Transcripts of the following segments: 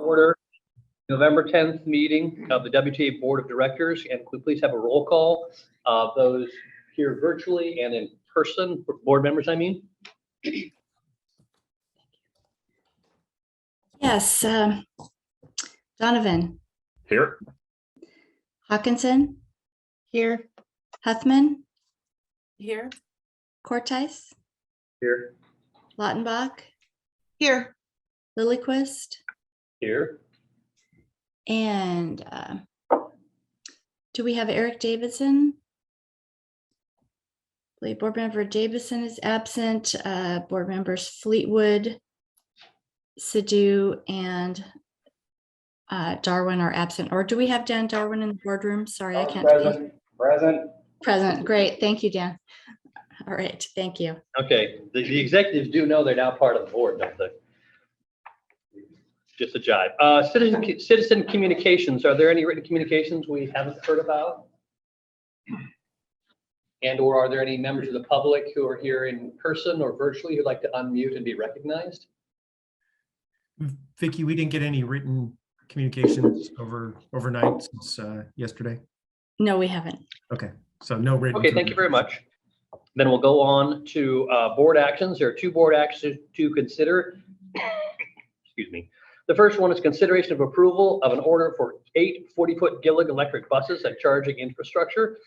Order November 10th meeting of the WTA Board of Directors, and could we please have a roll call of those here virtually and in person, board members, I mean? Yes, Donovan. Here. Hawkinson. Here. Huthman. Here. Cortice. Here. Lautenbach. Here. Lilyquist. Here. And do we have Eric Davidson? I believe board member Davidson is absent. Board members Fleetwood, Sidhu, and Darwin are absent. Or do we have Dan Darwin in the boardroom? Sorry, I can't. Present. Great. Thank you, Dan. All right. Thank you. Okay. The executives do know they're now part of the board, don't they? Just a jibe. Citizen communications. Are there any written communications we haven't heard about? And or are there any members of the public who are here in person or virtually who'd like to unmute and be recognized? Vicki, we didn't get any written communications overnight since yesterday. No, we haven't. Okay, so no written. Okay, thank you very much. Then we'll go on to board actions. There are two board actions to consider. Excuse me. The first one is consideration of approval of an order for 8 40-foot Gillig electric buses and charging infrastructure.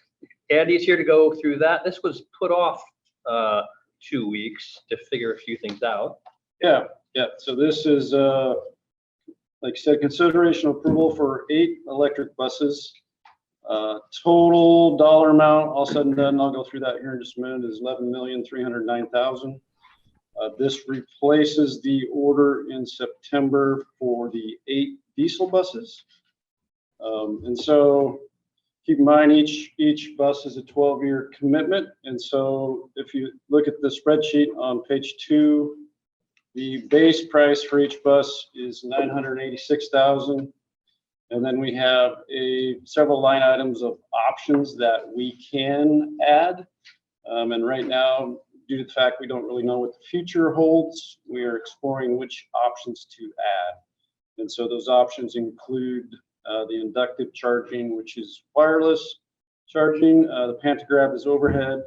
Andy's here to go through that. This was put off 2 weeks to figure a few things out. Yeah. So this is, like I said, consideration approval for 8 electric buses. Total dollar amount, all said and done, I'll go through that here in just a minute, is $11,309,000. This replaces the order in September for the 8 diesel buses. And so keep in mind, each bus is a 12-year commitment. And so if you look at the spreadsheet on page 2, the base price for each bus is $986,000. And then we have several line items of options that we can add. And right now, due to the fact we don't really know what the future holds, we are exploring which options to add. And so those options include the inductive charging, which is wireless charging. The pantograph is overhead.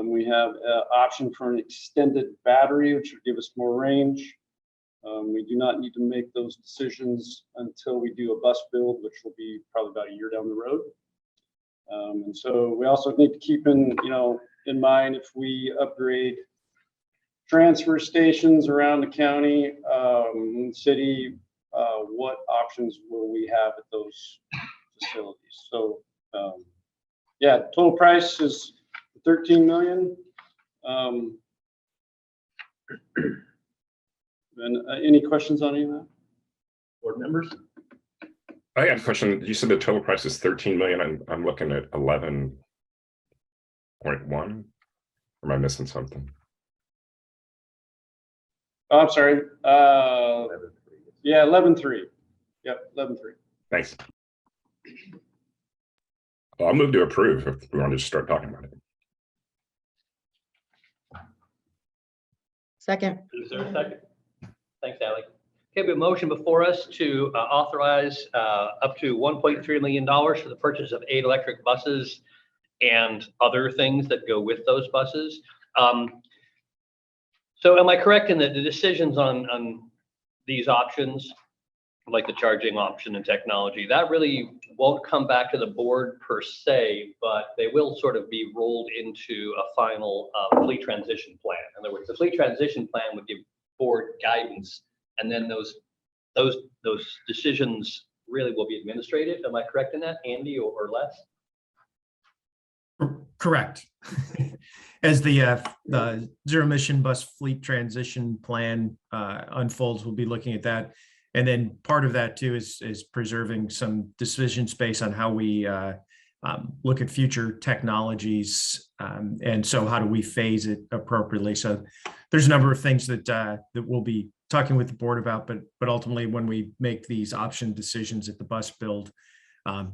We have an option for an extended battery, which would give us more range. We do not need to make those decisions until we do a bus build, which will be probably about a year down the road. And so we also need to keep in mind, if we upgrade transfer stations around the county, city, what options will we have at those facilities? So yeah, total price is 13 million. And any questions on any of that? Board members? I got a question. You said the total price is 13 million. I'm looking at 11.1. Or am I missing something? Oh, I'm sorry. Yeah, 11.3. Yep, 11.3. Thanks. Well, I'll move to approve if we want to just start talking about it. Second. Is there a second? Thanks, Ally. Okay, we have a motion before us to authorize up to $1.3 million for the purchase of 8 electric buses and other things that go with those buses. So am I correct in that the decisions on these options, like the charging option and technology, that really won't come back to the board per se, but they will sort of be rolled into a final fleet transition plan. In other words, the fleet transition plan would give board guidance, and then those decisions really will be administrative. Am I correct in that, Andy, or Les? Correct. As the zero emission bus fleet transition plan unfolds, we'll be looking at that. And then part of that too is preserving some decision space on how we look at future technologies. And so how do we phase it appropriately? So there's a number of things that we'll be talking with the board about, but ultimately when we make these option decisions at the bus build,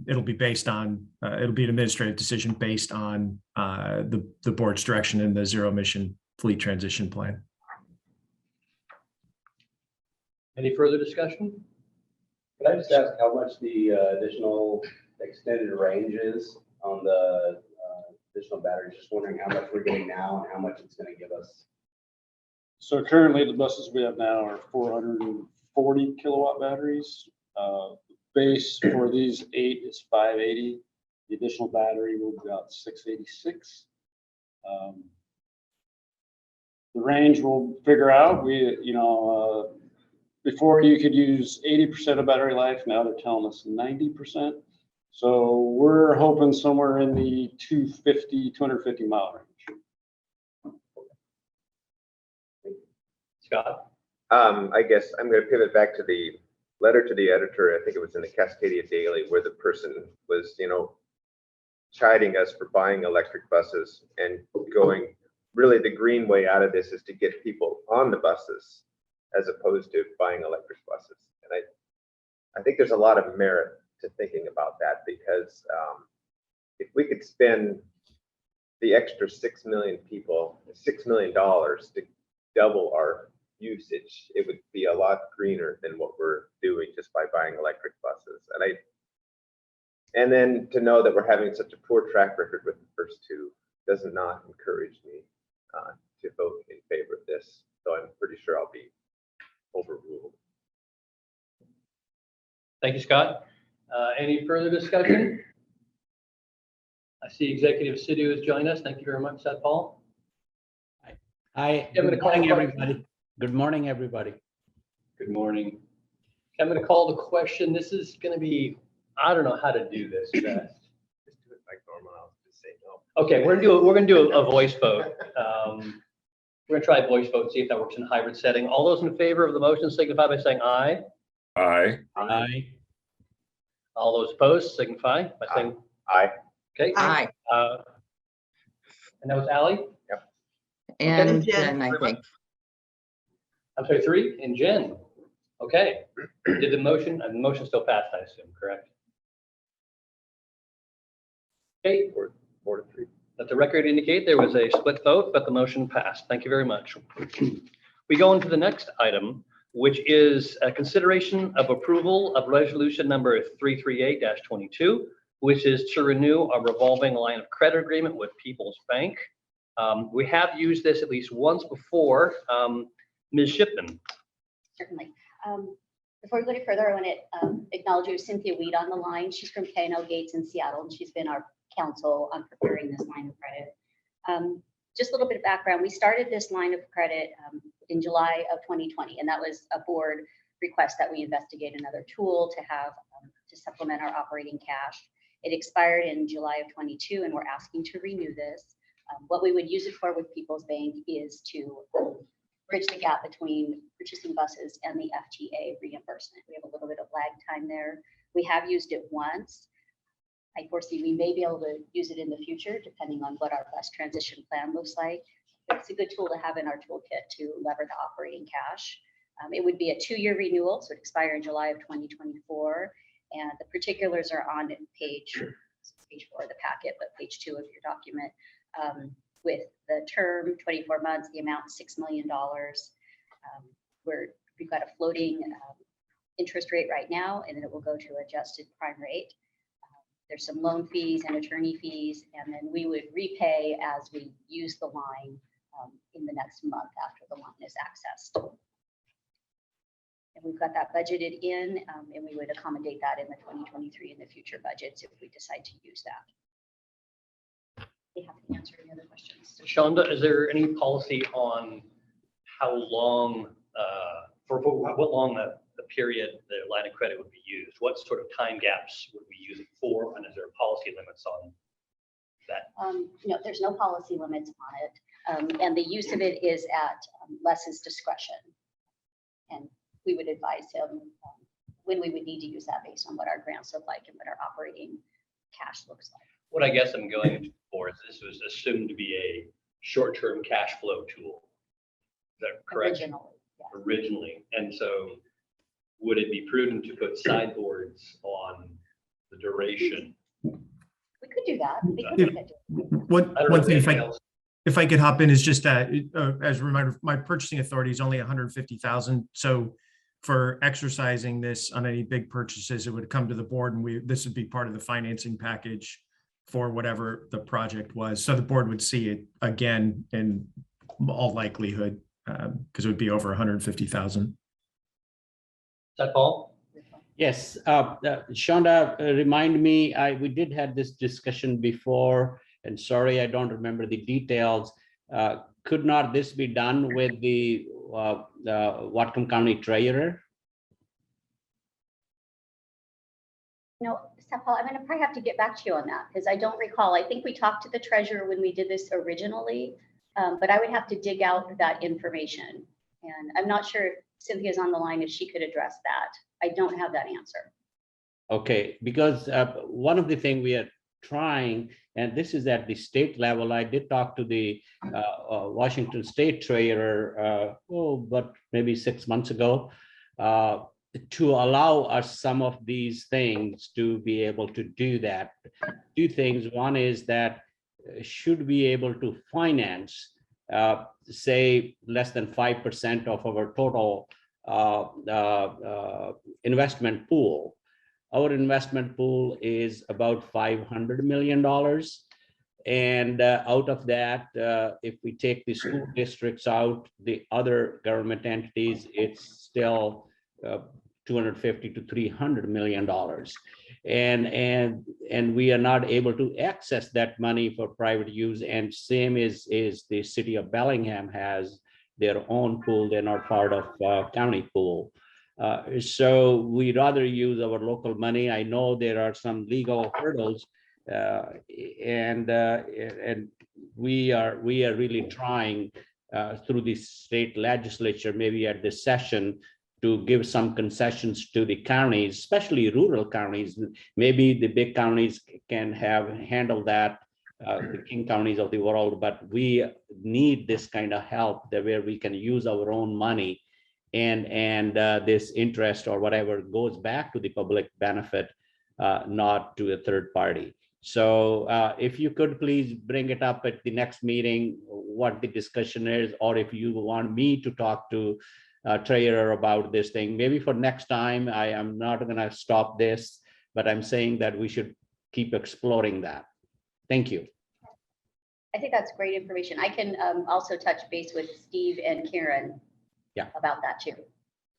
it'll be based on, it'll be an administrative decision based on the board's direction in the zero emission fleet transition plan. Any further discussion? Could I just ask how much the additional extended range is on the additional batteries? Just wondering how much we're getting now and how much it's going to give us. So currently the buses we have now are 440 kilowatt batteries. Base for these 8 is 580. The additional battery will be about 686. The range we'll figure out. Before you could use 80% of battery life, now they're telling us 90%. So we're hoping somewhere in the 250 mile range. Scott? I guess I'm going to pivot back to the letter to the editor. I think it was in the Cascadia Daily, where the person was, chiding us for buying electric buses and going, really the green way out of this is to get people on the buses as opposed to buying electric buses. And I think there's a lot of merit to thinking about that, because if we could spend the extra 6 million people, $6 million to double our usage, it would be a lot greener than what we're doing just by buying electric buses. And then to know that we're having such a poor track record with the first two does not encourage me to vote in favor of this. So I'm pretty sure I'll be overruled. Thank you, Scott. Any further discussion? I see Executive Sidhu has joined us. Thank you very much, Seth Paul. Hi, I'm gonna good call morning, the everybody. Good morning, everybody. Good morning. I'm going to call the question. This is going to be, I don't know how to do this, Seth. Just do it like normal. I'll just say no. Okay, we're going to do a voice vote. We're going to try a voice vote, see if that works in a hybrid setting. All those in favor of the motion signify by saying aye. Aye. Aye. All those opposed signify by saying Aye. okay. Aye. And that was Ally? And Jen, Jen, I think. I'm sorry, 3, and Jen. Okay. Did the motion still passed, I assume, correct? Okay, 4 to 3. let the record indicate there was a split vote, but the motion passed. Thank you very much. We go into the next item, which is a consideration of approval of resolution number 338-22, which is to renew a revolving line of credit agreement with People's Bank. We have used this at least once before. Ms. Shipman. Certainly. Before we go any further, I want to acknowledge you have Cynthia Weed on the line. She's from K&L Gates in Seattle, and she's been our counsel on preparing this line of credit. Just a little bit of background. We started this line of credit in July of 2020, and that was a board request that we investigate another tool to have to supplement our operating cash. It expired in July of 22, and we're asking to renew this. What we would use it for with People's Bank is to bridge the gap between purchasing buses and the FTA reimbursement. We have a little bit of lag time there. We have used it once. I foresee we may be able to use it in the future, depending on what our bus transition plan looks like. It's a good tool to have in our toolkit to lever the operating cash. It would be a 2-year renewal, so it expire in July of 2024. And the particulars are on page 4 of the packet, but page 2 of your document. With the term 24 months, the amount $6 million. We've got a floating interest rate right now, and then it will go to adjusted prime rate. There's some loan fees and attorney fees, and then we would repay as we use the line in the next month after the line is accessed. And we've got that budgeted in, and we would accommodate that in the 2023 and the future budgets if we decide to use that. They have to answer any other questions. Shonda, is there any policy on how long, for what long the period the line of credit would be used? What sort of time gaps would we use it for? And is there policy limits on that? No, there's no policy limits on it. And the use of it is at Les's discretion. And we would advise him when we would need to use that based on what our grants look like and what our operating cash looks like. What I guess I'm going for is this was assumed to be a short-term cash flow tool. Is that correct? Originally, yes. Originally. And so would it be prudent to put sideboards on the duration? We could do that. We could look at it. One thing, if I could hop in, is just as a reminder, my purchasing authority is only 150,000. So for exercising this on any big purchases, it would come to the board and this would be part of the financing package for whatever the project was. So the board would see it again in all likelihood, because it would be over 150,000. Is that Paul? Yes, Shonda, remind me, we did have this discussion before, and sorry, I don't remember the details. Could not this be done with the Whatcom County Treasurer? No, Paul, I'm going to probably have to get back to you on that because I don't recall. I think we talked to the treasurer when we did this originally, but I would have to dig out that information. And I'm not sure if Cynthia's on the line if she could address that. I don't have that answer. Okay, because one of the things we are trying, and this is at the state level, I did talk to the Washington State Treasurer, but maybe 6 months ago, to allow us some of these things to be able to do that. Two things. One is that should be able to finance, say, less than 5% of our total investment pool. Our investment pool is about $500 million. And out of that, if we take the school districts out, the other government entities, it's still $250 to $300 million. And we are not able to access that money for private use. And same is the city of Bellingham has their own pool. They're not part of county pool. So we rather use our local money. I know there are some legal hurdles, and we are really trying through the state legislature, maybe at this session, to give some concessions to the counties, especially rural counties. Maybe the big counties can handle that, the king counties of the world, but we need this kind of help that where we can use our own money and this interest or whatever goes back to the public benefit, not to a third party. So if you could please bring it up at the next meeting, what the discussion is, or if you want me to talk to treasurer about this thing, maybe for next time. I am not going to stop this, but I'm saying that we should keep exploring that. Thank you. I think that's great information. I can also touch base with Steve and Karen about that too.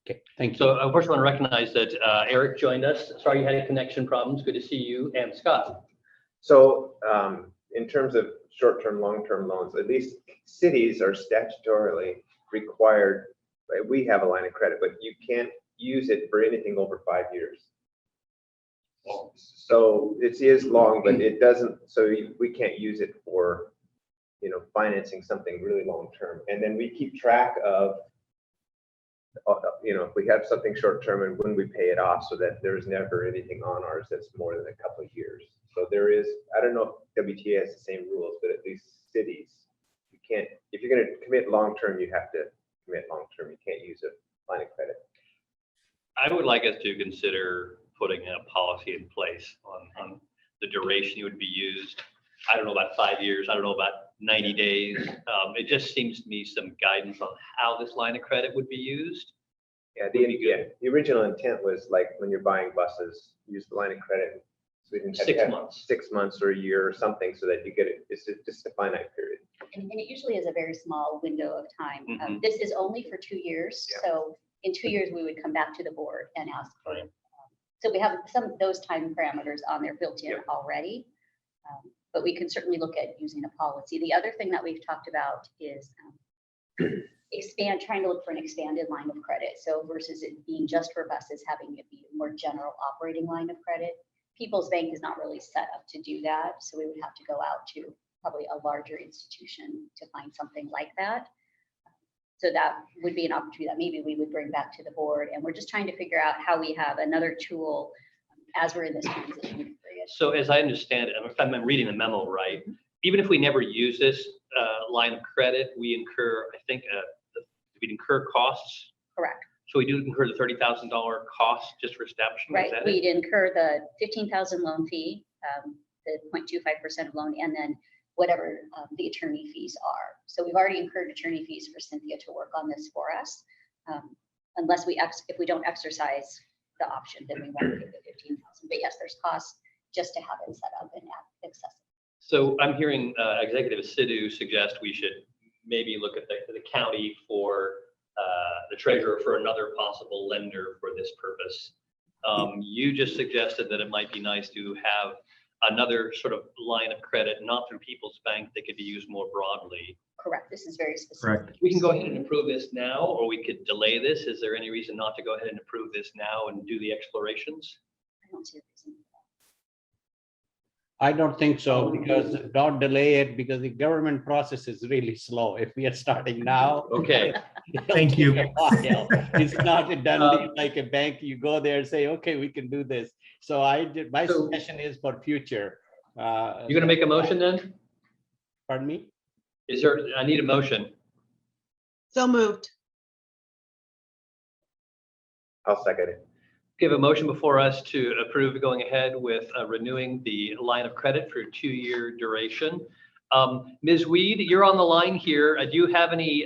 Okay, thank you. So first I want to recognize that Eric joined us. Sorry you had connection problems. Good to see you. And Scott. So in terms of short-term, long-term loans, at least cities are statutorily required. We have a line of credit, but you can't use it for anything over 5 years. So it is long, but it doesn't, so we can't use it for, financing something really long-term. And then we keep track of, if we have something short-term and when we pay it off, so that there's never anything on ours that's more than a couple of years. So there is, I don't know if WTA has the same rules, but at least cities, you can't, if you're going to commit long-term, you have to commit long-term. You can't use a line of credit. I would like us to consider putting a policy in place on the duration it would be used. I don't know about 5 years. I don't know about 90 days. It just seems to me some guidance on how this line of credit would be used. Yeah, the original intent was like when you're buying buses, use the line of credit. So we didn't have 6 to have months. 6 months or a year or something, so that you get it. It's just a finite period. And it usually is a very small window of time. Mhm. This is only for 2 years. Yeah. So in 2 years, we would come back to the board and ask for Right. it. So we have some of those time parameters on there built in Yep. already. But we can certainly look at using a policy. The other thing that we've talked about is trying to look for an expanded line of credit. So versus it being just for buses, having it be a more general operating line of credit. People's Bank is not really set up to do that. So we would have to go out to probably a larger institution to find something like that. So that would be an opportunity that maybe we would bring back to the board. And we're just trying to figure out how we have another tool as we're in this transition period. So as I understand it, if I'm reading the memo right, even if we never use this line of credit, we incur, I think, we'd incur costs. Correct. So we do incur the $30,000 cost just for establishment. Right. Is that it? We'd incur the 15,000 loan fee, the 0.25% of loan, and then whatever the attorney fees are. So we've already incurred attorney fees for Cynthia to work on this for us. unless if we don't exercise the option, then we won't pay the 15,000. But yes, there's costs just to have it set up and accessible. So I'm hearing Executive Sidhu suggest we should maybe look at the county for the treasurer for another possible lender for this purpose. You just suggested that it might be nice to have another sort of line of credit, not through People's Bank, that could be used more broadly. Correct. This is very specific. Correct. We can go ahead and approve this now, or we could delay this. Is there any reason not to go ahead and approve this now and do the explorations? I don't see a reason. I don't think so, because don't delay it, because the government process is really slow. If we are starting now. Okay. it'll Thank you. take a while. It's not a done deal like a bank. You go there and say, okay, we can do this. So my So- suggestion is for future. You're gonna make a motion then? Pardon me? I need a motion. So moved. I'll second it. We have a motion before us to approve going ahead with renewing the line of credit for a 2-year duration. Ms. Weed, you're on the line here. Do you have any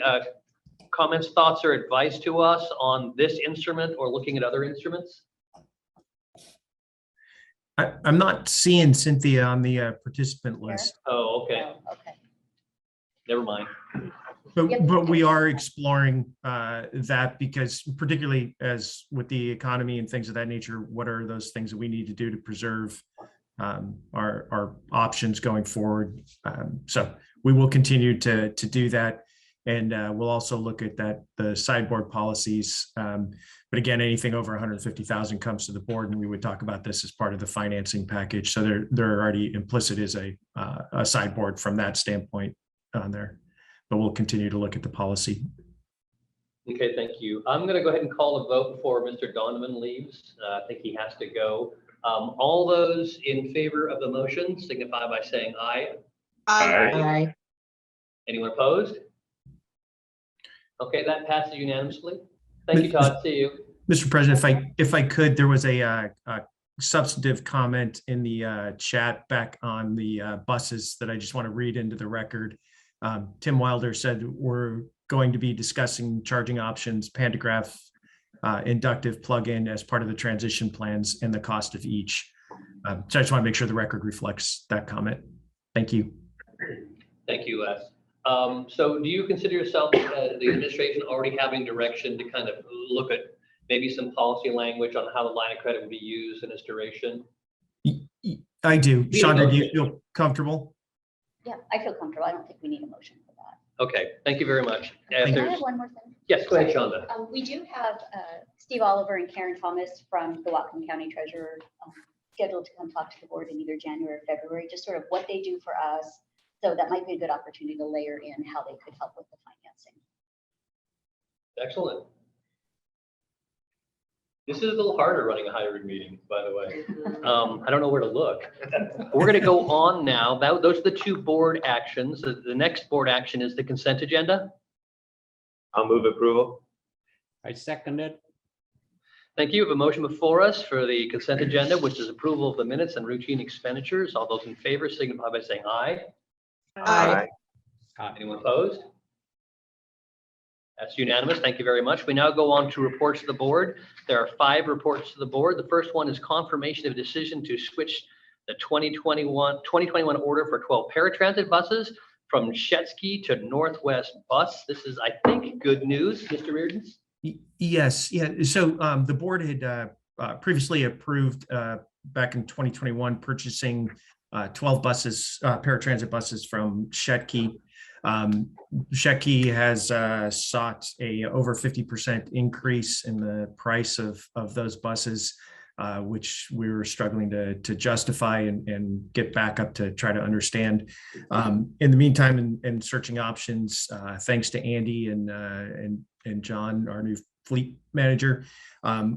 comments, thoughts, or advice to us on this instrument or looking at other instruments? I'm not seeing Cynthia on the participant list, Oh, okay. Oh, okay. Never mind. but we are exploring that, because particularly as with the economy and things of that nature, what are those things that we need to do to preserve our options going forward? So we will continue to do that. And we'll also look at the sideboard policies. But again, anything over 150,000 comes to the board, and we would talk about this as part of the financing package. So they're already implicit as a sideboard from that standpoint on there. But we'll continue to look at the policy. Okay, thank you. I'm going to go ahead and call a vote before Mr. Donovan leaves. I think he has to go. All those in favor of the motion signify by saying aye. Aye. Anyone opposed? Okay, that passes unanimously. Thank you, Todd. See you. Mr. President, if I could, there was a substantive comment in the chat back on the buses that I just want to read into the record. Tim Wilder said we're going to be discussing charging options, pantograph, inductive plug-in as part of the transition plans and the cost of each. So I just want to make sure the record reflects that comment. Thank you. Thank you, Les. So do you consider yourself, the administration, already having direction to kind of look at maybe some policy language on how the line of credit would be used in its duration? I do. Chandra, do you feel comfortable? Yeah, I feel comfortable. I don't think we need a motion for that. Okay, thank you very much. If Thank Can I there's- have one more thing? Yes, go ahead, Shonda. We do have Steve Oliver and Karen Thomas from the Whatcom County Treasurer scheduled to come talk to the board in either January or February, just sort of what they do for us. So that might be a good opportunity to layer in how they could help with the financing. Excellent. This is a little harder running a hybrid meeting, by the way. I don't know where to look. We're going to go on now. Those are the two board actions. The next board action is the consent agenda. I'll move approval. I second it. Thank you. We have a motion before us for the consent agenda, which is approval of the minutes and routine expenditures. All those in favor signify by saying aye. Aye. Anyone opposed? That's unanimous. Thank you very much. We now go on to reports to the board. There are 5 reports to the board. The first one is confirmation of decision to switch the 2021 order for 12 paratransit buses from Shetsky to Northwest Bus. This is, I think, good news, Mr. Reardon. Yes, yeah. So the board had previously approved back in 2021 purchasing 12 buses, paratransit buses from Shetsky. Shetsky has sought a over 50% increase in the price of those buses, which we were struggling to justify and get back up to try to understand. In the meantime, in searching options, thanks to Andy and John, our new fleet manager,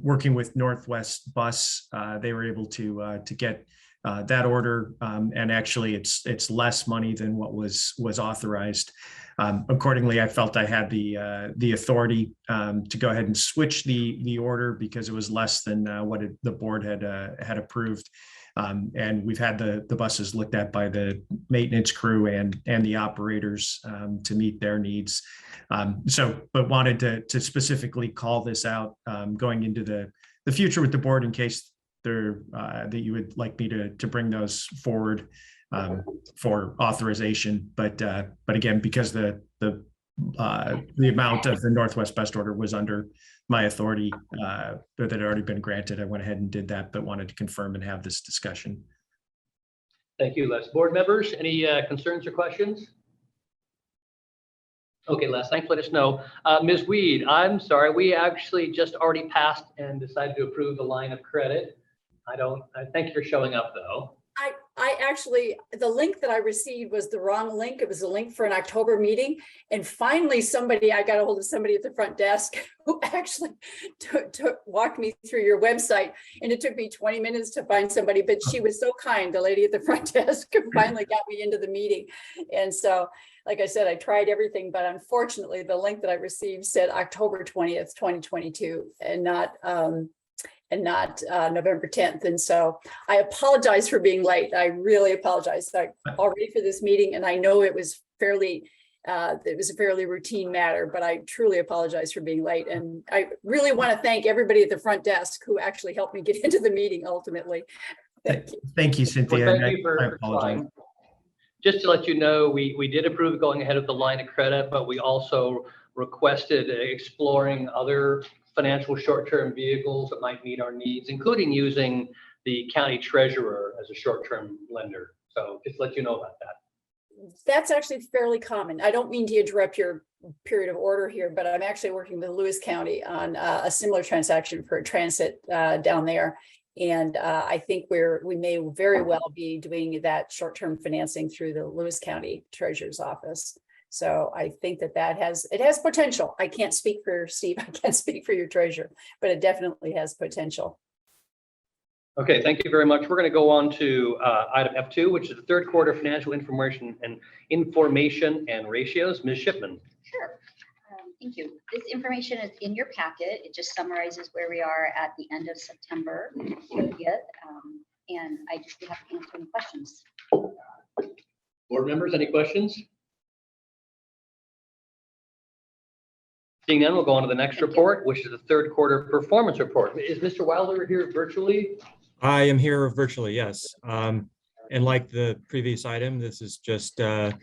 working with Northwest Bus, they were able to get that order, and actually it's less money than what was authorized. Accordingly, I felt I had the authority to go ahead and switch the order because it was less than what the board had approved. And we've had the buses looked at by the maintenance crew and the operators to meet their needs. But wanted to specifically call this out going into the future with the board in case that you would like me to bring those forward for authorization. But again, because the amount of the Northwest Best Order was under my authority that had already been granted, I went ahead and did that, but wanted to confirm and have this discussion. Thank you, Les. Board members, any concerns or questions? Okay, Les, thanks for letting us know. Ms. Weed, I'm sorry, we actually just already passed and decided to approve the line of credit. I thank you for showing up though. I actually, the link that I received was the wrong link. It was a link for an October meeting. And finally, I got a hold of somebody at the front desk who actually walked me through your website. And it took me 20 minutes to find somebody, but she was so kind, the lady at the front desk finally got me into the meeting. And so, like I said, I tried everything, but unfortunately the link that I received said October 20th, 2022 and not November 10th. And so I apologize for being late. I really apologize. I'm all ready for this meeting. And I know it was a fairly routine matter, but I truly apologize for being late. And I really want to thank everybody at the front desk who actually helped me get into the meeting ultimately. Thank you, Cynthia. Well, thank you for trying. Just to let you know, we did approve going ahead with the line of credit, but we also requested exploring other financial short-term vehicles that might meet our needs, including using the county treasurer as a short-term lender. So just let you know about that. That's actually fairly common. I don't mean to interrupt your period of order here, but I'm actually working with Lewis County on a similar transaction for a transit down there. And I think we may very well be doing that short-term financing through the Lewis County Treasurer's Office. So I think that it has potential. I can't speak for Steve. I can't speak for your treasurer, but it definitely has potential. Okay, thank you very much. We're going to go on to item F2, which is the third quarter financial information and ratios. Ms. Shipman. Sure. Thank you. This information is in your packet. It just summarizes where we are at the end of September 30th. And I just be happy to answer any questions. Board members, any questions? Seeing none, we'll go on to the next report, which is the third quarter performance report. Is Mr. Wilder here virtually? I am here virtually, yes. And like the previous item, this is just an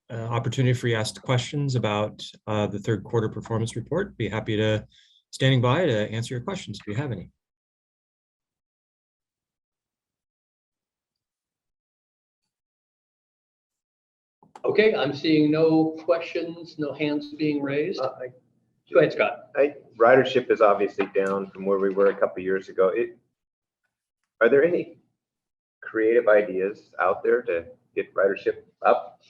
opportunity for you to ask questions about the third quarter performance report. Be happy to standing by to answer your questions if you have any. Okay, I'm seeing no questions, no hands being raised. Go ahead, Scott. Ridership is obviously down from where we were a couple of years ago. Are there any creative ideas out there to get ridership up?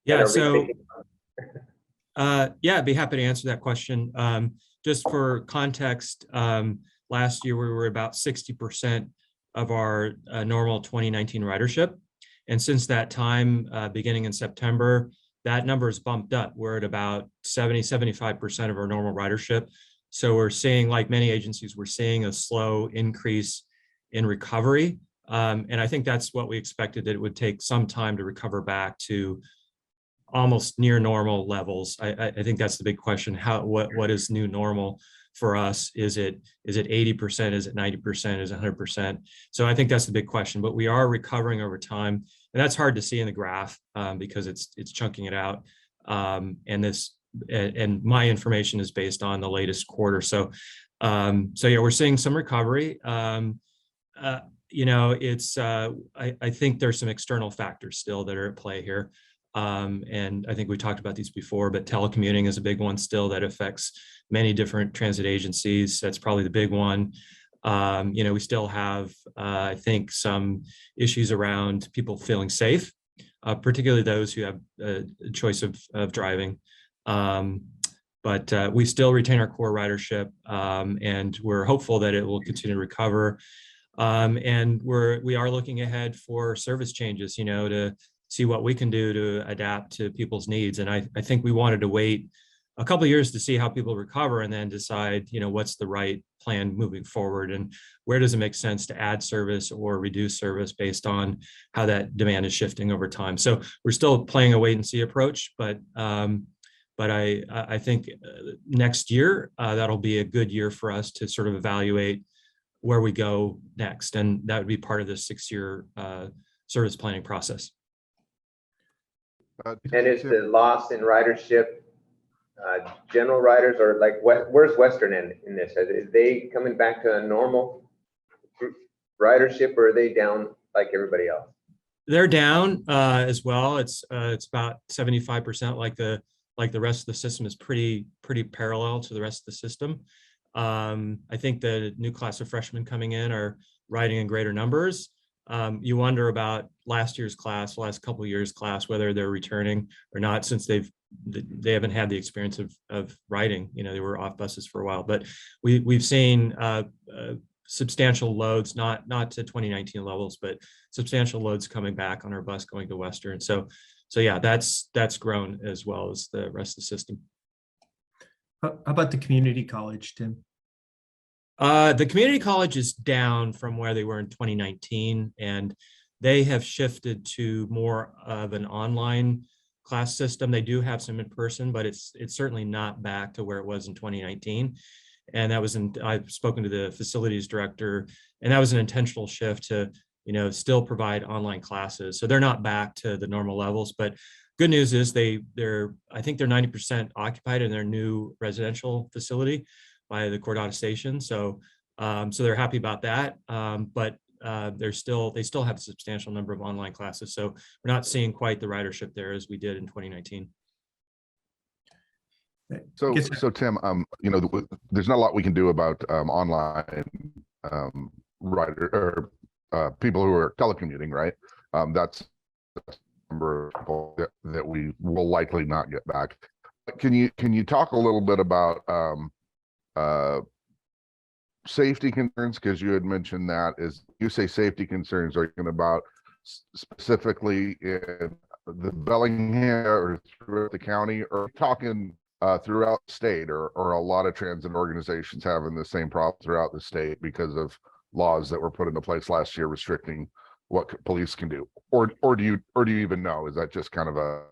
Yeah, so yeah, I'd be happy to answer that question. Just for context, last year we were about 60% of our normal 2019 ridership. And since that time, beginning in September, that number is bumped up. We're at about 75% of our normal ridership. So we're seeing, like many agencies, we're seeing a slow increase in recovery. And I think that's what we expected, that it would take some time to recover back to almost near normal levels. I think that's the big question. What is new normal for us? Is it 80%? Is it 90%? Is it 100%? So I think that's the big question, but we are recovering over time. And that's hard to see in the graph because it's chunking it out. And my information is based on the latest quarter. So yeah, we're seeing some recovery. You know, I think there's some external factors still that are at play here. And I think we talked about these before, but telecommuting is a big one still that affects many different transit agencies. That's probably the big one. You know, we still have, I think, some issues around people feeling safe, particularly those who have a choice of driving. But we still retain our core ridership, and we're hopeful that it will continue to recover. And we are looking ahead for service changes, you know, to see what we can do to adapt to people's needs. And I think we wanted to wait a couple of years to see how people recover and then decide, what's the right plan moving forward and where does it make sense to add service or reduce service based on how that demand is shifting over time. So we're still playing a wait and see approach, but I think next year that'll be a good year for us to sort of evaluate where we go next, and that would be part of the 6-year service planning process. And is the loss in ridership general riders, or like where's Western in this? Is they coming back to a normal ridership, or are they down like everybody else? They're down as well. It's about 75%. Like the rest of the system is pretty parallel to the rest of the system. I think the new class of freshmen coming in are riding in greater numbers. You wonder about last year's class, last couple of years class, whether they're returning or not, since they haven't had the experience of riding. They were off buses for a while, but we've seen substantial loads, not to 2019 levels, but substantial loads coming back on our bus going to Western. So yeah, that's grown as well as the rest of the system. How about the community college, Tim? The community college is down from where they were in 2019, and they have shifted to more of an online class system. They do have some in person, but it's certainly not back to where it was in 2019. And that was I've spoken to the facilities director, and that was an intentional shift to, still provide online classes. So they're not back to the normal levels, but good news is I think they're 90% occupied in their new residential facility by the Cordata station. So they're happy about that. But they still have a substantial number of online classes. So we're not seeing quite the ridership there as we did in 2019. So Tim, there's not a lot we can do about online rider or people who are telecommuting, right? That's a number of people that we will likely not get back. Can you talk a little bit about safety concerns? Because you had mentioned that. You say safety concerns, are you talking about specifically in the Bellingham or throughout the county, or talking throughout the state, or a lot of transit organizations having the same problem throughout the state because of laws that were put into place last year restricting what police can do? Or do you even know? Is that just kind of a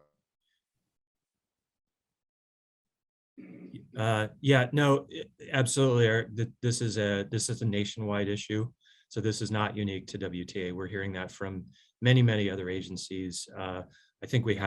yeah, no, absolutely, Eric. This is a nationwide issue. So this is not unique to WTA. We're hearing that from many other agencies. I think we've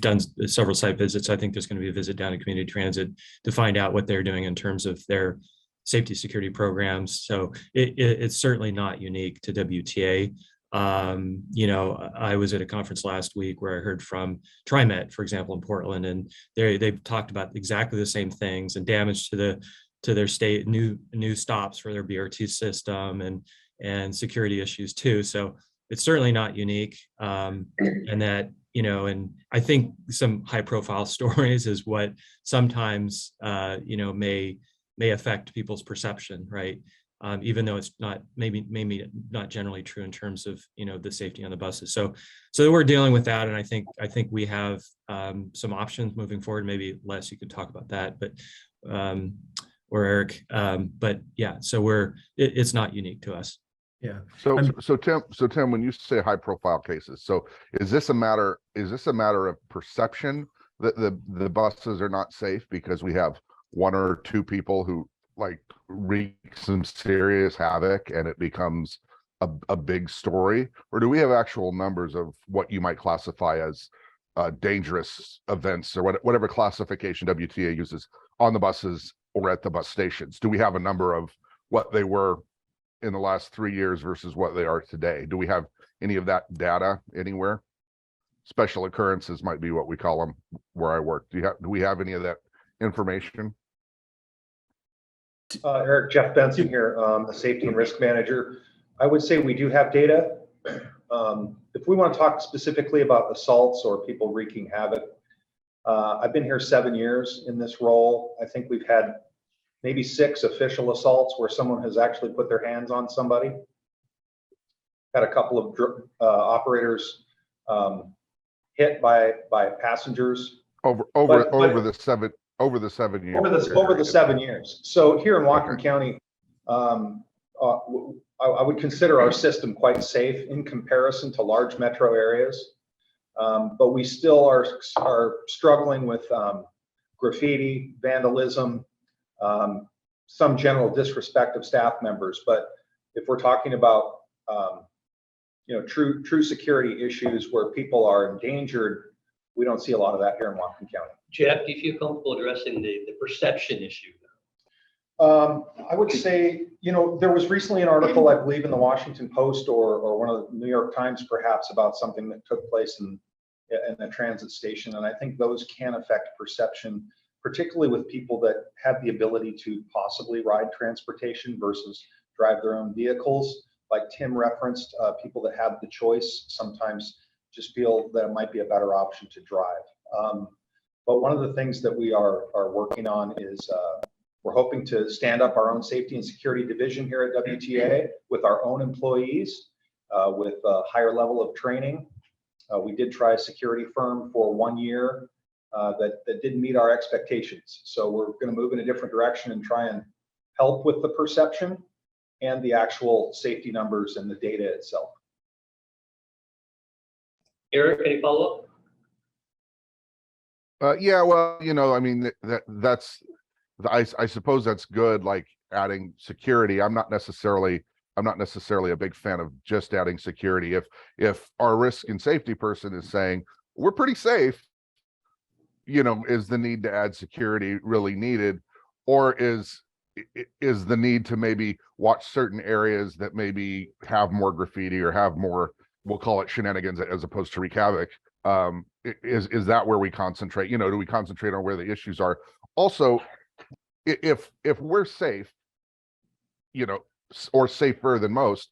done several site visits. I think there's going to be a visit down to community transit to find out what they're doing in terms of their safety security programs. So it's certainly not unique to WTA. I was at a conference last week where I heard from TriMet, for example, in Portland, and they've talked about exactly the same things and damage to their state, new stops for their BRT system and security issues too. So it's certainly not unique. And that, and I think some high profile stories is what sometimes, may affect people's perception, right? Even though it's not maybe not generally true in terms of the safety on the buses. So we're dealing with that, and I think we have some options moving forward. Maybe Les, you could talk about that, but or Eric, but yeah. So it's not unique to us. Yeah. So Tim, when you say high profile cases, so is this a matter of perception that the buses are not safe because we have one or two people who wreak some serious havoc and it becomes a big story? Or do we have actual numbers of what you might classify as dangerous events, or whatever classification WTA uses, on the buses or at the bus stations? Do we have a number of what they were in the last 3 years versus what they are today? Do we have any of that data anywhere? Special occurrences might be what we call them where I work. Do we have any of that information? Eric, Jeff Benson here, the safety and risk manager. I would say we do have data. If we want to talk specifically about assaults or people wreaking havoc, I've been here 7 years in this role. I think we've had maybe 6 official assaults where someone has actually put their hands on somebody. Had a couple of operators hit by passengers Over the 7 years. Over the 7 years. So here in Whatcom County, I would consider our system quite safe in comparison to large metro areas. But we still are struggling with graffiti, vandalism, some general disrespect of staff members. But if we're talking about true security issues where people are endangered, we don't see a lot of that here in Whatcom County. Jeff, do you feel comfortable addressing the perception issue? I would say, there was recently an article, I believe, in the Washington Post or one of the New York Times, perhaps, about something that took place in a transit station. And I think those can affect perception, particularly with people that have the ability to possibly ride transportation versus drive their own vehicles. Like Tim referenced, people that have the choice sometimes just feel that it might be a better option to drive. But one of the things that we are working on is we're hoping to stand up our own safety and security division here at WTA with our own employees with a higher level of training. We did try a security firm for 1 year that didn't meet our expectations. So we're going to move in a different direction and try and help with the perception and the actual safety numbers and the data itself. Eric, any follow-up? Yeah, well, I mean, I suppose that's good, like adding security. I'm not necessarily a big fan of just adding security. If our risk and safety person is saying we're pretty safe, is the need to add security really needed, or is the need to maybe watch certain areas that maybe have more graffiti or have more, we'll call it shenanigans as opposed to wreak havoc? Is that where we concentrate? Do we concentrate on where the issues are? Also, if we're safe, or safer than most,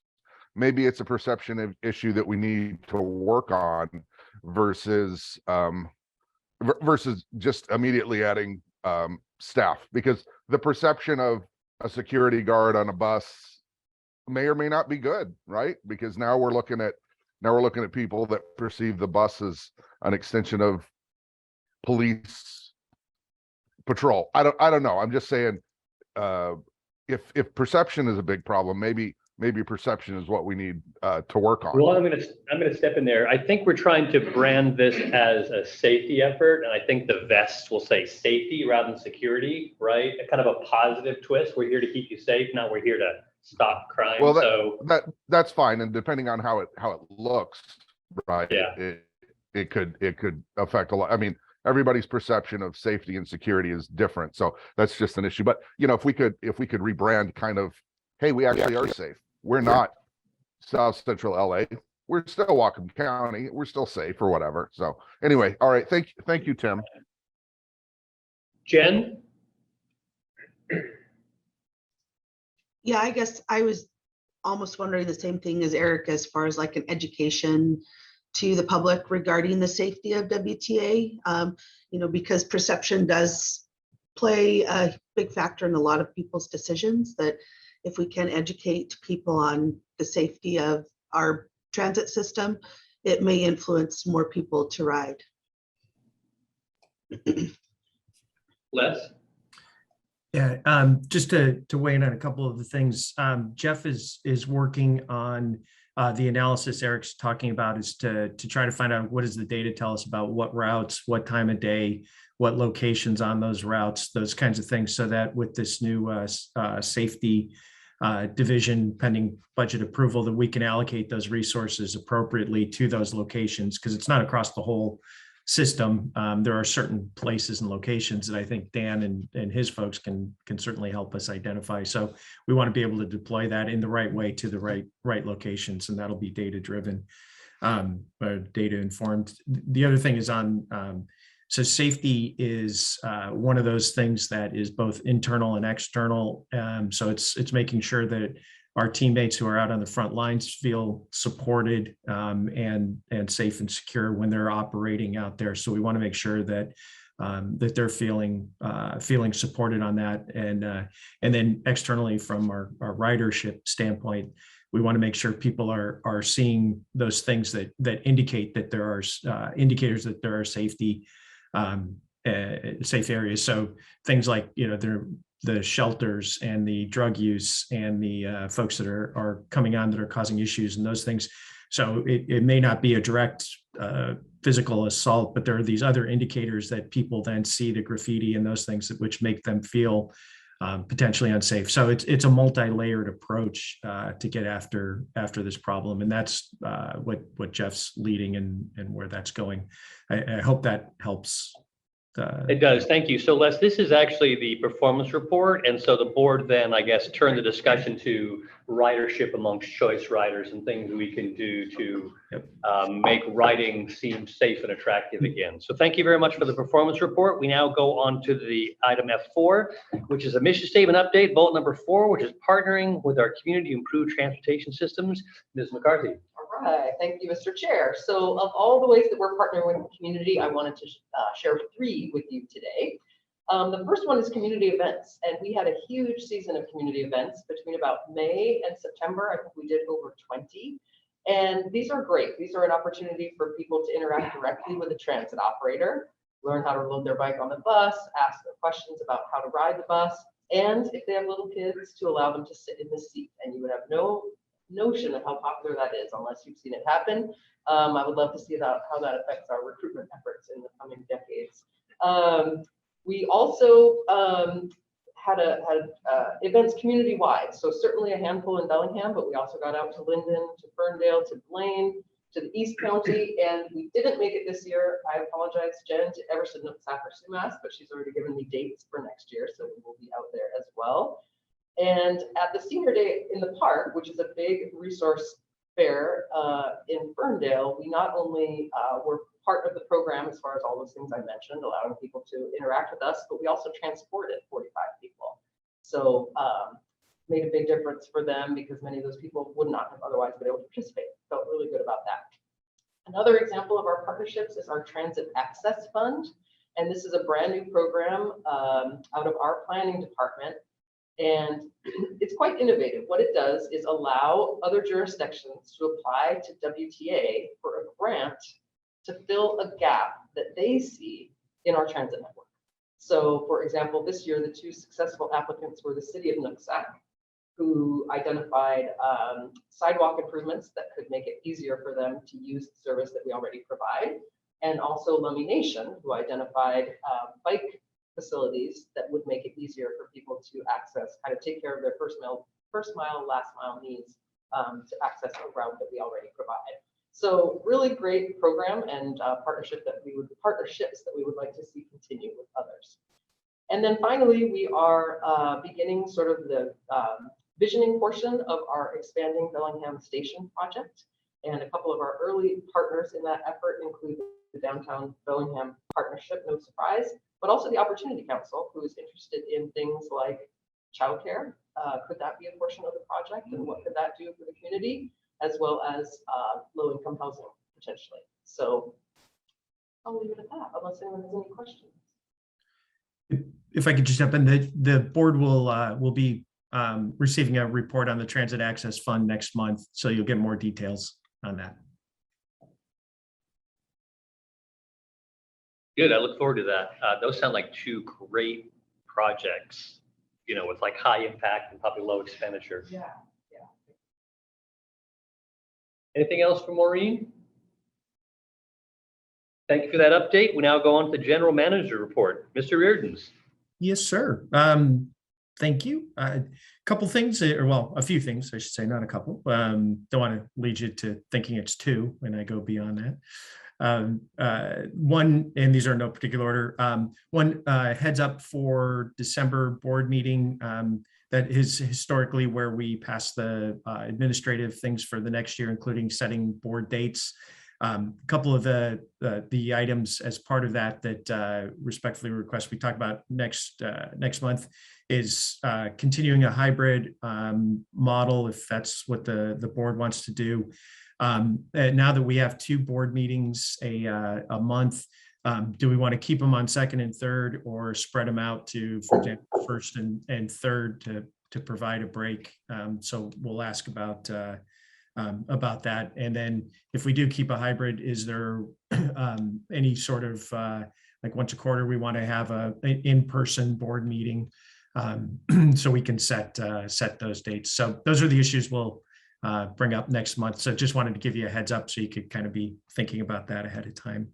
maybe it's a perception issue that we need to work on versus just immediately adding staff, because the perception of a security guard on a bus may or may not be good, right? Because now we're looking at people that perceive the bus as an extension of police patrol. I don't know. I'm just saying, if perception is a big problem, maybe perception is what we need to work on. Well, I'm gonna step in there. I think we're trying to brand this as a safety effort, and I think the vest will say safety rather than security, right? A kind of a positive twist. We're here to keep you safe, not we're here to stop crime. Well, that's fine, and depending on how it looks, right? Yeah. It could affect a lot. I mean, everybody's perception of safety and security is different, so that's just an issue. But if we could rebrand kind of, hey, we actually are safe. We're not South Central LA. We're still Whatcom County. We're still safe or whatever. So anyway, all right. Thank you, Tim. Jen? Yeah, I guess I was almost wondering the same thing as Eric, as far as like an education to the public regarding the safety of WTA, because perception does play a big factor in a lot of people's decisions, that if we can educate people on the safety of our transit system, it may influence more people to ride. Les? Yeah, just to weigh in on a couple of the things, Jeff is working on the analysis Eric's talking about, is to try to find out what does the data tell us about what routes, what time of day, what locations on those routes, those kinds of things, so that with this new safety division pending budget approval, that we can allocate those resources appropriately to those locations, because it's not across the whole system. There are certain places and locations that I think Dan and his folks can certainly help us identify. So we want to be able to deploy that in the right way to the right locations, and that'll be data driven, or data informed. The other thing is on so safety is one of those things that is both internal and external. So it's making sure that our teammates who are out on the front lines feel supported and safe and secure when they're operating out there. So we want to make sure that that they're feeling supported on that, and then externally from our ridership standpoint, we want to make sure people are seeing those things that indicate that there are indicators that there are safety safe areas. So things like, the shelters and the drug use and the folks that are coming on that are causing issues and those things. So it may not be a direct physical assault, but there are these other indicators that people then see, the graffiti and those things, which make them feel potentially unsafe. So it's a multi-layered approach to get after this problem, and that's what Jeff's leading and where that's going. I hope that helps. It does. Thank you. So Les, this is actually the performance report. And so the board then, I guess, turned the discussion to ridership amongst choice riders and things we can do to make riding seem safe and attractive again. So thank you very much for the performance report. We now go on to the item F4, which is a mission statement update, bullet number 4, which is partnering with our community to improve transportation systems. Ms. McCarthy. All right, thank you, Mr. Chair. So of all the ways that we're partnering with the community, I wanted to share 3 with you today. The first one is community events, and we had a huge season of community events between about May and September. I think we did over 20, and these are great. These are an opportunity for people to interact directly with a transit operator, learn how to load their bike on the bus, ask them questions about how to ride the bus, and if they have little kids, to allow them to sit in the seat. And you would have no notion of how popular that is unless you've seen it happen. I would love to see how that affects our recruitment efforts in the coming decades. We also had events community-wide, so certainly a handful in Bellingham, but we also got out to Linden, to Ferndale, to Blaine, to the East County, and we didn't make it this year. I apologize, Jen, to Everson, Nooksack, or Sumas, but she's already given me dates for next year, so we will be out there as well. And at the Senior Day in the Park, which is a big resource fair in Ferndale, we not only were part of the program as far as all those things I mentioned, allowing people to interact with us, but we also transported 45 people. So made a big difference for them because many of those people would not have otherwise been able to participate. Felt really good about that. Another example of our partnerships is our Transit Access Fund. And this is a brand new program out of our planning department. And it's quite innovative. What it does is allow other jurisdictions to apply to WTA for a grant to fill a gap that they see in our transit network. So for example, this year, the 2 successful applicants were the city of Nooksack, who identified sidewalk improvements that could make it easier for them to use the service that we already provide, and also Lummi Nation, who identified bike facilities that would make it easier for people to access, kind of take care of their first mile, last mile needs to access a route that we already provide. So really great program and partnerships that we would like to see continue with others. And then finally, we are beginning sort of the visioning portion of our expanding Bellingham Station project. And a couple of our early partners in that effort include the Downtown Bellingham Partnership, no surprise, but also the Opportunity Council, who is interested in things like childcare. Could that be a portion of the project, and what could that do for the community, as well as low-income housing potentially? So I'll leave it at that, unless anyone has any questions. If I could just jump in, the board will be receiving a report on the Transit Access Fund next month, so you'll get more details on that. Good. I look forward to that. Those sound like 2 great projects, with like high impact and probably low expenditure. Yeah. Anything else for Maureen? Thank you for that update. We now go on to the general manager report. Mr. Reardons. Yes, sir. Thank you. A couple things, a few things, I should say, not a couple. Don't want to lead you to thinking it's 2 when I go beyond that. One, and these are in no particular order. One heads up for December board meeting. That is historically where we pass the administrative things for the next year, including setting board dates. A couple of the items as part of that respectfully request we talk about next month is continuing a hybrid model, if that's what the board wants to do. Now that we have 2 board meetings a month, do we want to keep them on second and third, or spread them out to, for example, first and third to provide a break? So we'll ask about that. And then if we do keep a hybrid, is there any sort of like once a quarter, we want to have an in-person board meeting. So we can set those dates. So those are the issues we'll bring up next month. So just wanted to give you a heads up so you could kind of be thinking about that ahead of time.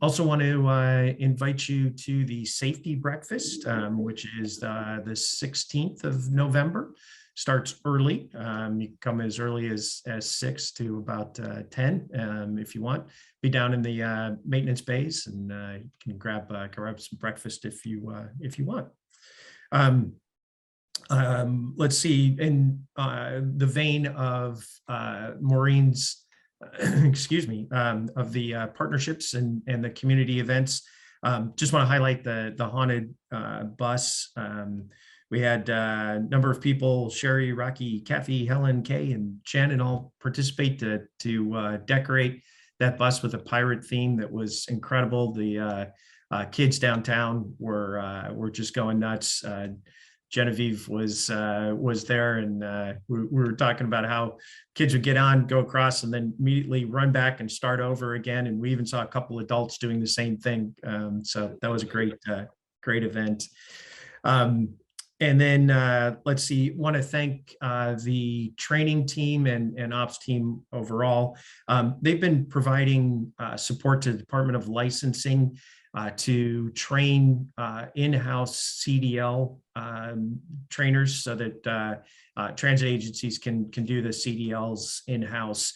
Also want to invite you to the safety breakfast, which is the 16th of November. Starts early. You can come as early as 6 to about 10 if you want. Be down in the maintenance bays, and you can grab some breakfast if you want. Let's see, in the vein of Maureen's, excuse me, of the partnerships and the community events, just want to highlight the haunted bus. We had a number of people, Sherry, Rocky, Kathy, Helen, Kay, and Shannon all participate to decorate that bus with a pirate theme that was incredible. The kids downtown were just going nuts. Genevieve was there, and we were talking about how kids would get on, go across, and then immediately run back and start over again. And we even saw a couple adults doing the same thing. So that was a great event. And then let's see, want to thank the training team and ops team overall. They've been providing support to the Department of Licensing to train in-house CDL trainers so that transit agencies can do the CDLs in-house.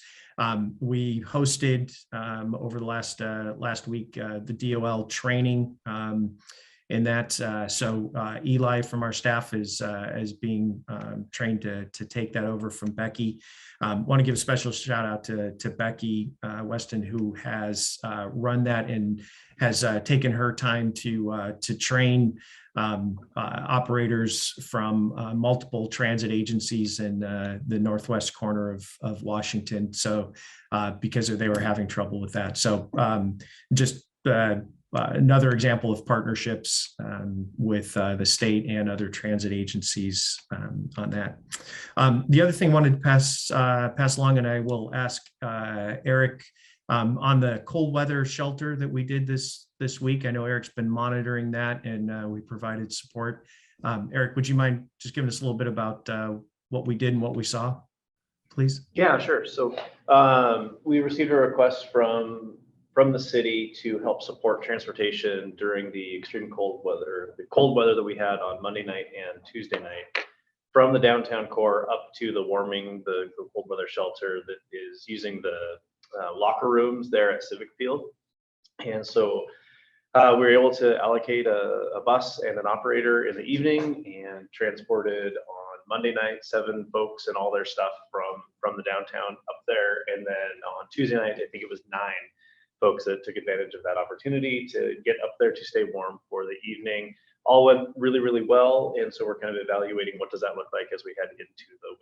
We hosted over the last week the DOL training. In that, so Eli from our staff is being trained to take that over from Becky. Want to give a special shout out to Becky Weston, who has run that and has taken her time to train operators from multiple transit agencies in the northwest corner of Washington. So because they were having trouble with that. So just another example of partnerships with the state and other transit agencies on that. The other thing I wanted to pass along, and I will ask Eric on the cold weather shelter that we did this week. I know Eric's been monitoring that, and we provided support. Eric, would you mind just giving us a little bit about what we did and what we saw, please? Yeah, sure. So we received a request from the city to help support transportation during the extreme cold weather that we had on Monday night and Tuesday night, from the downtown core up to the cold weather shelter that is using the locker rooms there at Civic Field. And so we were able to allocate a bus and an operator in the evening and transported on Monday night 7 folks and all their stuff from the downtown up there. And then on Tuesday night, I think it was 9 folks that took advantage of that opportunity to get up there to stay warm for the evening. All went really, really well. And so we're kind of evaluating what does that look like as we head into the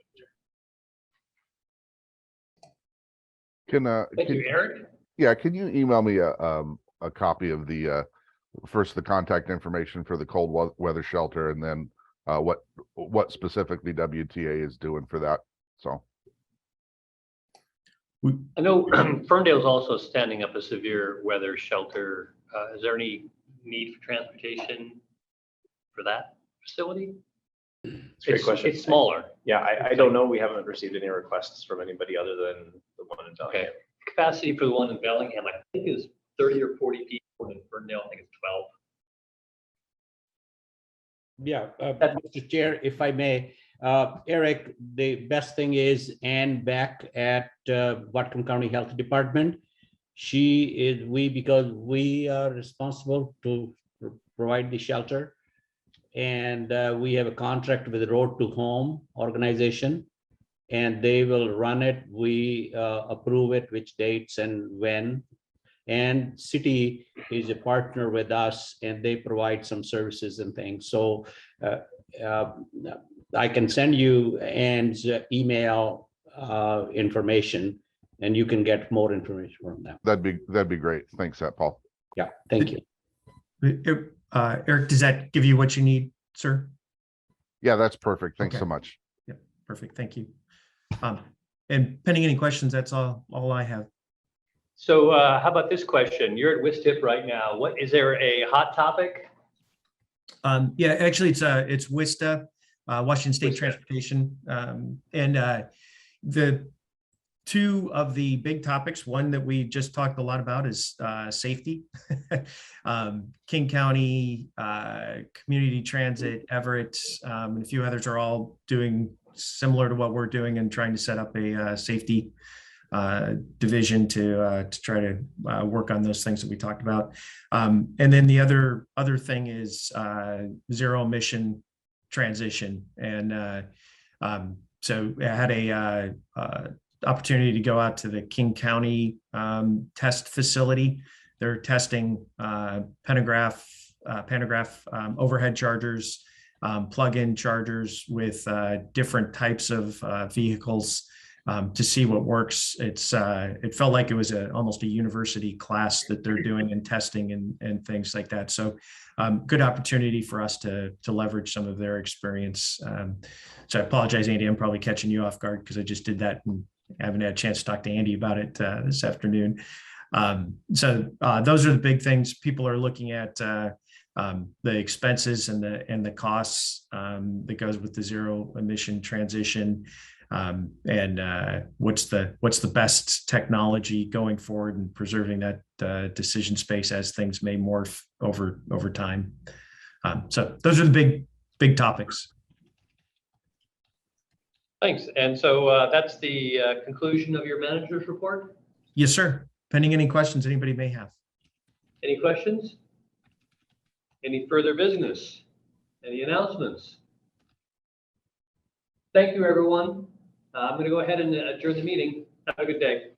winter. Thank you, Eric. Yeah, can you email me a copy of the first the contact information for the cold weather shelter, and then what specifically WTA is doing for that? So I know Ferndale is also standing up a severe weather shelter. Is there any need for transportation for that facility? It's a great question. It's smaller. Yeah, I don't know. We haven't received any requests from anybody other than the one in Bellingham. Okay. Capacity for the one in Bellingham, I think is 30 or 40 people. In Ferndale, I think it's 12. Yeah, Mr. Chair, if I may, Eric, the best thing is Ann Beck at Whatcom County Health Department. Because we are responsible to provide the shelter, and we have a contract with the Road to Home organization, and they will run it. We approve it, which dates and when. And city is a partner with us, and they provide some services and things. So I can send you Ann's email information, and you can get more information from them. that'd be great. Thanks, Paul. Yeah, thank you. Eric, does that give you what you need, sir? Yeah, that's perfect. Thanks Okay. so much. Yeah, perfect. Thank you. And pending any questions, that's all I have. So how about this question? You're at WISTIP right now. Is there a hot topic? Yeah, actually, it's WISTA, Washington State WISTA. Transportation. And the two of the big topics, one that we just talked a lot about is safety. King County, Community Transit, Everett, and a few others are all doing similar to what we're doing and trying to set up a safety division to try to work on those things that we talked about. And then the other thing is zero emission transition. And so I had a opportunity to go out to the King County test facility. They're testing pantograph overhead chargers, plug-in chargers with different types of vehicles to see what works. It felt like it was almost a university class that they're doing and testing and things like that. So good opportunity for us to leverage some of their experience. So I apologize, Andy, I'm probably catching you off guard because I just did that and haven't had a chance to talk to Andy about it this afternoon. So those are the big things. People are looking at the expenses and the costs that goes with the zero emission transition. And what's the best technology going forward and preserving that decision space as things may morph over time. So those are the big topics. Thanks. And so that's the conclusion of your manager's report. Yes, sir. Pending any questions anybody may have. Any questions? Any further business? Any announcements? Thank you, everyone. I'm going to go ahead and adjourn the meeting. Have a good day.